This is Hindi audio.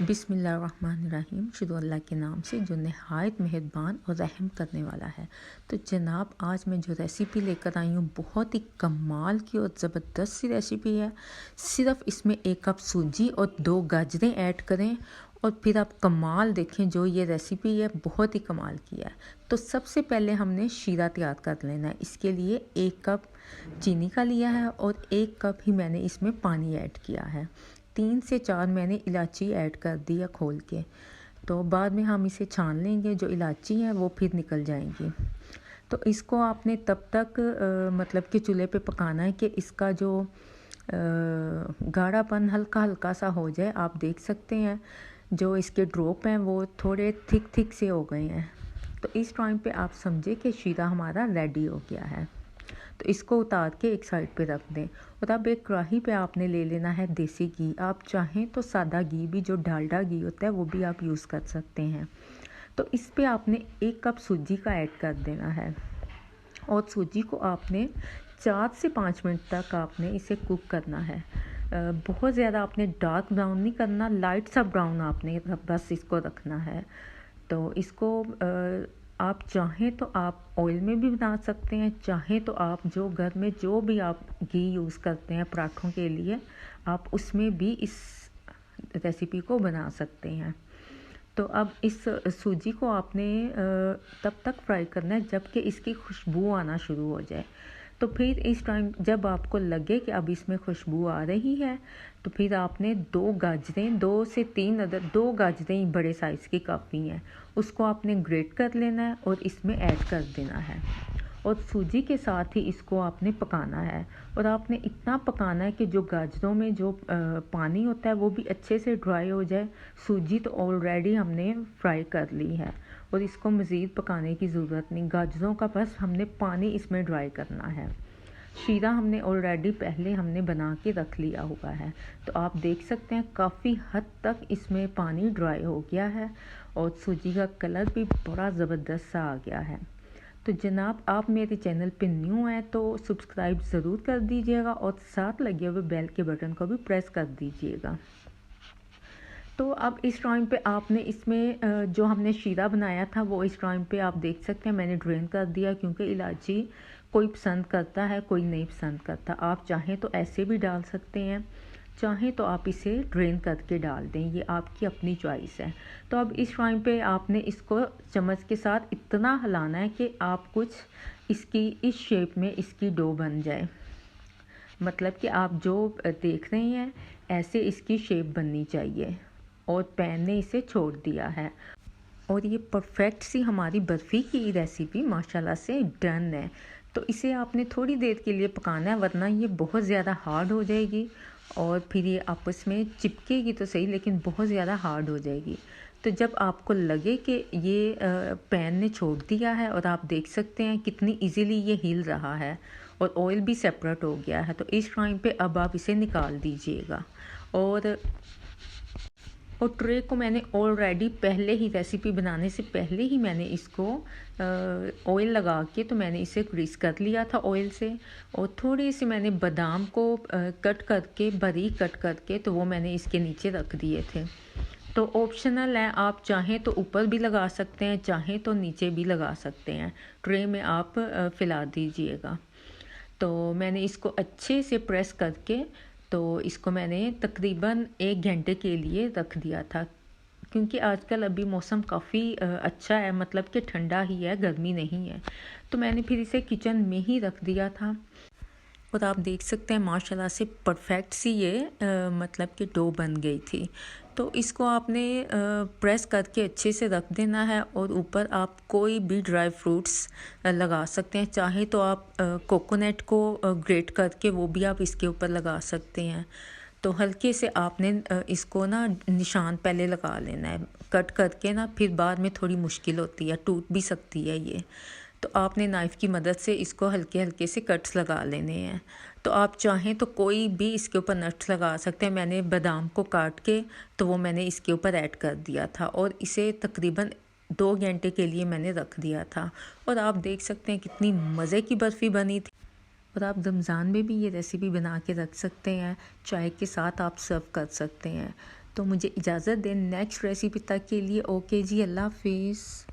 बिस्मिल्लाहिर्रहमानिर्रहीम। शुरू अल्लाह के नाम से जो नहायत मेहरबान और रहम करने वाला है। तो जनाब, आज मैं जो रेसिपी लेकर आई हूँ बहुत ही कमाल की और ज़बरदस्त सी रेसिपी है। सिर्फ इसमें 1 कप सूजी और 2 गाजरें ऐड करें और फिर आप कमाल देखें। जो ये रेसिपी है बहुत ही कमाल की है। तो सबसे पहले हमने शीरा तैयार कर लेना है। इसके लिए 1 कप चीनी का लिया है और 1 कप ही मैंने इसमें पानी ऐड किया है। 3 से 4 मैंने इलायची ऐड कर दी है खोल के। तो बाद में हम इसे छान लेंगे, जो इलायची है वो फिर निकल जाएंगी। तो इसको आपने तब तक मतलब कि चूल्हे पे पकाना है कि इसका जो गाढ़ापन हल्का हल्का सा हो जाए। आप देख सकते हैं जो इसके ड्रॉप हैं वो थोड़े थिक से हो गए हैं। तो इस टाइम पे आप समझे कि शीरा हमारा रेडी हो गया है। तो इसको उतार के एक साइड पे रख दें। और अब एक कढ़ाई पे आपने ले लेना है देसी घी। आप चाहें तो सादा घी भी, जो डालडा घी होता है, वो भी आप यूज़ कर सकते हैं। तो इस पे आपने 1 कप सूजी का ऐड कर देना है और सूजी को आपने 4 से 5 मिनट तक आपने इसे कुक करना है। बहुत ज़्यादा आपने डार्क ब्राउन नहीं करना, लाइट सा ब्राउन आपने बस इसको रखना है। तो इसको आप चाहें तो आप ऑयल में भी बना सकते हैं, चाहें तो आप जो घर में जो भी आप घी यूज़ करते हैं पराठों के लिए, आप उसमें भी इस रेसिपी को बना सकते हैं। तो अब इस सूजी को आपने तब तक फ्राई करना है जब कि इसकी खुशबू आना शुरू हो जाए। तो फिर इस टाइम जब आपको लगे कि अब इसमें खुशबू आ रही है, तो फिर आपने 2 गाजरें, 2 से 3 अदर, 2 गाजरें बड़े साइज़ की काफ़ी हैं, उसको आपने ग्रेट कर लेना है और इसमें ऐड कर देना है। और सूजी के साथ ही इसको आपने पकाना है। और आपने इतना पकाना है कि जो गाजरों में जो पानी होता है वो भी अच्छे से ड्राई हो जाए। सूजी तो ऑलरेडी हमने फ्राई कर ली है और इसको मज़ीद पकाने की ज़रूरत नहीं। गाजरों का बस हमने पानी इसमें ड्राई करना है। शीरा हमने ऑलरेडी पहले हमने बना के रख लिया हुआ है। तो आप देख सकते हैं काफ़ी हद तक इसमें पानी ड्राई हो गया है और सूजी का कलर भी बड़ा ज़बरदस्त सा आ गया है। तो जनाब, आप मेरे चैनल पे न्यू हैं तो सब्सक्राइब ज़रूर कर दीजिएगा और साथ लगे हुए बेल के बटन को भी प्रेस कर दीजिएगा। तो अब इस टाइम पे आपने इसमें जो हमने शीरा बनाया था वो इस टाइम पे आप देख सकते हैं मैंने ड्रेन कर दिया, क्योंकि इलायची कोई पसंद करता है कोई नहीं पसंद करता। आप चाहें तो ऐसे भी डाल सकते हैं, चाहें तो आप इसे ड्रेन करके डाल दें, ये आपकी अपनी चॉइस है। तो अब इस टाइम पे आपने इसको चम्मच के साथ इतना हिलाना है कि आप कुछ इसकी इस शेप में इसकी डो बन जाए। मतलब कि आप जो देख रहे हैं ऐसे इसकी शेप बननी चाहिए। और पैन ने इसे छोड़ दिया है और ये परफेक्ट सी हमारी बर्फ़ी की रेसिपी माशाल्लाह से डन है। तो इसे आपने थोड़ी देर के लिए पकाना है, वरना ये बहुत ज़्यादा हार्ड हो जाएगी और फिर ये आपस में चिपकेगी तो सही, लेकिन बहुत ज़्यादा हार्ड हो जाएगी। तो जब आपको लगे कि ये पैन ने छोड़ दिया है और आप देख सकते हैं कितनी इजीली ये हिल रहा है और ऑयल भी सेपरेट हो गया है, तो इस टाइम पे अब आप इसे निकाल दीजिएगा। और ट्रे को मैंने ऑलरेडी पहले ही, रेसिपी बनाने से पहले ही मैंने इसको ऑयल लगा के तो मैंने इसे ग्रीस कर लिया था ऑयल से। और थोड़े से मैंने बादाम को कट करके, बारीक कट करके, तो वो मैंने इसके नीचे रख दिए थे। तो ऑप्शनल है, आप चाहें तो ऊपर भी लगा सकते हैं, चाहें तो नीचे भी लगा सकते हैं। ट्रे में आप फैला दीजिएगा। तो मैंने इसको अच्छे से प्रेस करके, तो इसको मैंने तकरीबन 1 घंटे के लिए रख दिया था, क्योंकि आजकल अभी मौसम काफ़ी अच्छा है, मतलब कि ठंडा ही है, गर्मी नहीं है। तो मैंने फिर इसे किचन में ही रख दिया था और आप देख सकते हैं माशाल्लाह से परफेक्ट सी ये मतलब कि डो बन गई थी। तो इसको आपने प्रेस करके अच्छे से रख देना है और ऊपर आप कोई भी ड्राई फ्रूट्स लगा सकते हैं। चाहे तो आप कोकोनट को ग्रेट करके वो भी आप इसके ऊपर लगा सकते हैं। तो हल्के से आपने इसको ना निशान पहले लगा लेना है, कट करके ना फिर बाद में थोड़ी मुश्किल होती है, टूट भी सकती है ये। तो आपने नाइफ़ की मदद से इसको हल्के हल्के से कट्स लगा लेने हैं। तो आप चाहें तो कोई भी इसके ऊपर नट्स लगा सकते हैं। मैंने बादाम को काट के तो वो मैंने इसके ऊपर ऐड कर दिया था और इसे तकरीबन 2 घंटे के लिए मैंने रख दिया था। और आप देख सकते हैं कितनी मज़े की बर्फ़ी बनी थी। और आप रमज़ान में भी ये रेसिपी बना के रख सकते हैं, चाय के साथ आप सर्व कर सकते हैं। तो मुझे इजाज़त दें नेक्स्ट रेसिपी तक के लिए। ओके जी, अल्लाह हाफिज़।